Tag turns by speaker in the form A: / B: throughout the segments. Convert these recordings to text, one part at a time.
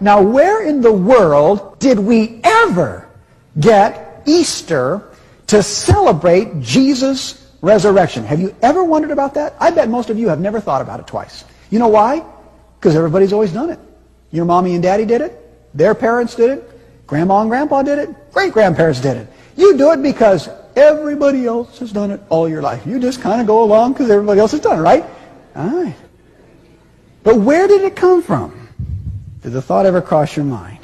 A: Now, where in the world did we ever get Easter to celebrate Jesus' resurrection? Have you ever wondered about that? I bet most of you have never thought about it twice. You know why? Because everybody's always done it. Your mommy and daddy did it. Their parents did it. Grandma and grandpa did it. Great-grandparents did it. You do it because everybody else has done it all your life. You just kind of go along because everybody else has done it, right? All right. But where did it come from? Did the thought ever cross your mind?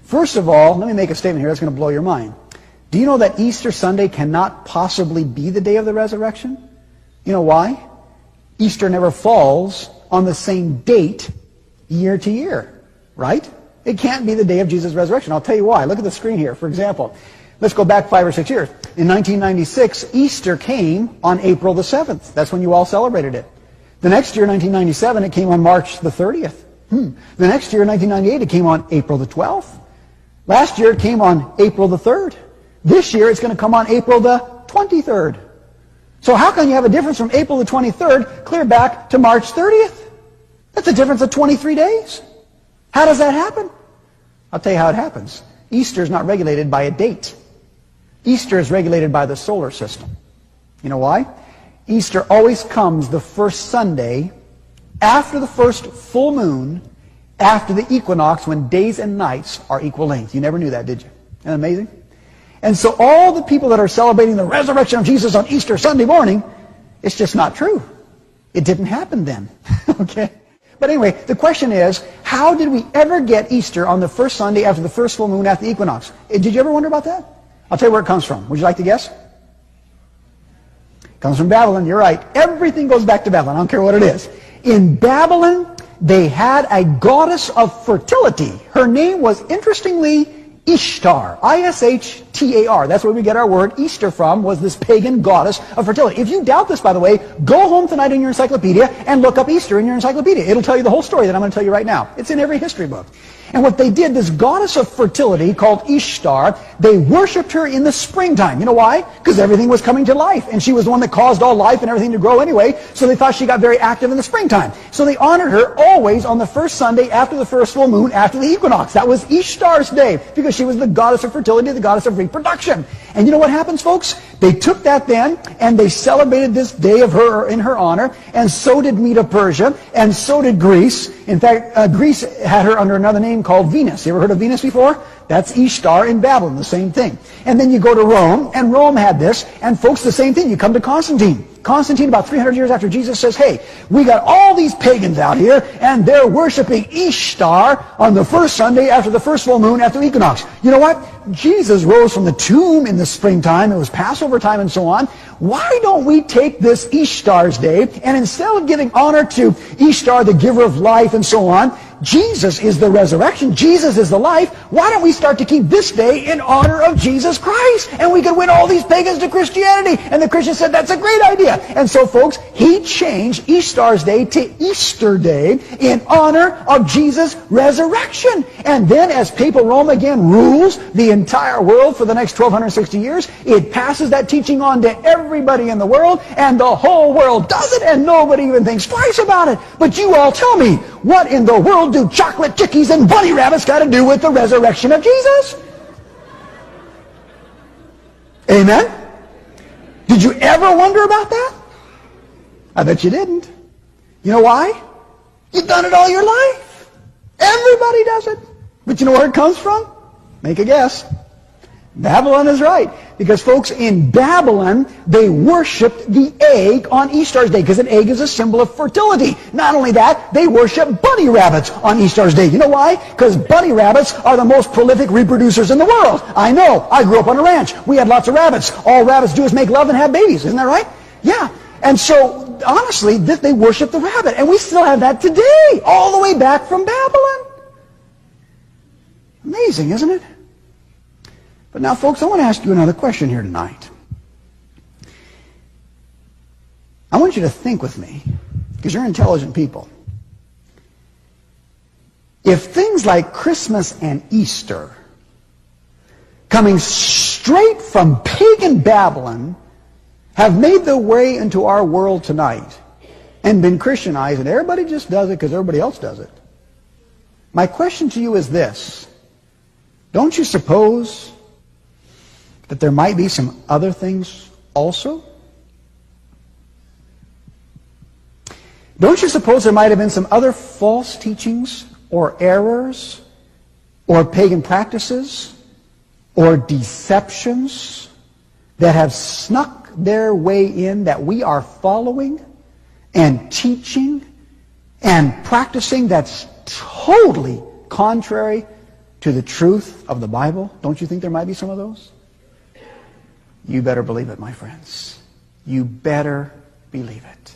A: First of all, let me make a statement here that's going to blow your mind. Do you know that Easter Sunday cannot possibly be the day of the resurrection? You know why? Easter never falls on the same date year to year, right? It can't be the day of Jesus' resurrection. I'll tell you why. Look at the screen here. For example, let's go back 5 or 6 years. In 1996, Easter came on April the 7th. That's when you all celebrated it. The next year, 1997, it came on March the 30th. The next year, 1998, it came on April the 12th. Last year, it came on April the 3rd. This year, it's going to come on April the 23rd. So how can you have a difference from April the 23rd clear back to March 30th? That's a difference of 23 days. How does that happen? I'll tell you how it happens. Easter is not regulated by a date. Easter is regulated by the solar system. You know why? Easter always comes the first Sunday after the first full moon, after the equinox, when days and nights are equal length. You never knew that, did you? Isn't that amazing? And so all the people that are celebrating the resurrection of Jesus on Easter Sunday morning, it's just not true. It didn't happen then. Okay? But anyway, the question is, how did we ever get Easter on the first Sunday after the first full moon after the equinox? Did you ever wonder about that? I'll tell you where it comes from. Would you like to guess? It comes from Babylon. You're right. Everything goes back to Babylon. I don't care what it is. In Babylon, they had a goddess of fertility. Her name was, interestingly, Ishtar. I-S-H-T-A-R. That's where we get our word Easter from, was this pagan goddess of fertility. If you doubt this, by the way, go home tonight in your encyclopedia and look up Easter in your encyclopedia. It'll tell you the whole story that I'm going to tell you right now. It's in every history book. And what they did, this goddess of fertility called Ishtar, they worshipped her in the springtime. You know why? Because everything was coming to life. And she was the one that caused all life and everything to grow anyway. So they thought she got very active in the springtime. So they honored her always on the first Sunday after the first full moon, after the equinox. That was Ishtar's day, because she was the goddess of fertility, the goddess of reproduction. And you know what happens, folks? They took that then, and they celebrated this day of her in her honor, and so did Medo-Persia, and so did Greece. In fact, Greece had her under another name called Venus. You ever heard of Venus before? That's Ishtar in Babylon, the same thing. And then you go to Rome, and Rome had this, and folks, the same thing. You come to Constantine. Constantine, about 300 years after Jesus, says, hey, we got all these pagans out here, and they're worshiping Ishtar on the first Sunday after the first full moon after the equinox. You know what? Jesus rose from the tomb in the springtime. It was Passover time and so on. Why don't we take this Ishtar's day, and instead of giving honor to Ishtar, the giver of life and so on, Jesus is the resurrection. Jesus is the life. Why don't we start to keep this day in honor of Jesus Christ? And we could win all these pagans to Christianity. And the Christians said, that's a great idea. And so, folks, he changed Ishtar's day to Easter Day in honor of Jesus' resurrection. And then as Papal Rome again rules the entire world for the next 1260 years, it passes that teaching on to everybody in the world, and the whole world does it, and nobody even thinks twice about it. But you all tell me, what in the world do chocolate chickies and bunny rabbits got to do with the resurrection of Jesus? Amen? Did you ever wonder about that? I bet you didn't. You know why? You've done it all your life. Everybody does it. But you know where it comes from? Make a guess. Babylon is right. Because, folks, in Babylon, they worshipped the egg on Easter's day, because an egg is a symbol of fertility. Not only that, they worship bunny rabbits on Easter's day. You know why? Because bunny rabbits are the most prolific reproducers in the world. I know. I grew up on a ranch. We had lots of rabbits. All rabbits do is make love and have babies. Isn't that right? Yeah. And so, honestly, they worship the rabbit. And we still have that today, all the way back from Babylon. Amazing, isn't it? But now, folks, I want to ask you another question here tonight. I want you to think with me, because you're intelligent people. If things like Christmas and Easter, coming straight from pagan Babylon, have made their way into our world tonight and been Christianized, and everybody just does it because everybody else does it, My question to you is this. Don't you suppose that there might be some other things also? Don't you suppose there might have been some other false teachings or errors or pagan practices or deceptions that have snuck their way in that we are following and teaching and practicing that's totally contrary to the truth of the Bible? Don't you think there might be some of those? You better believe it, my friends. You better believe it.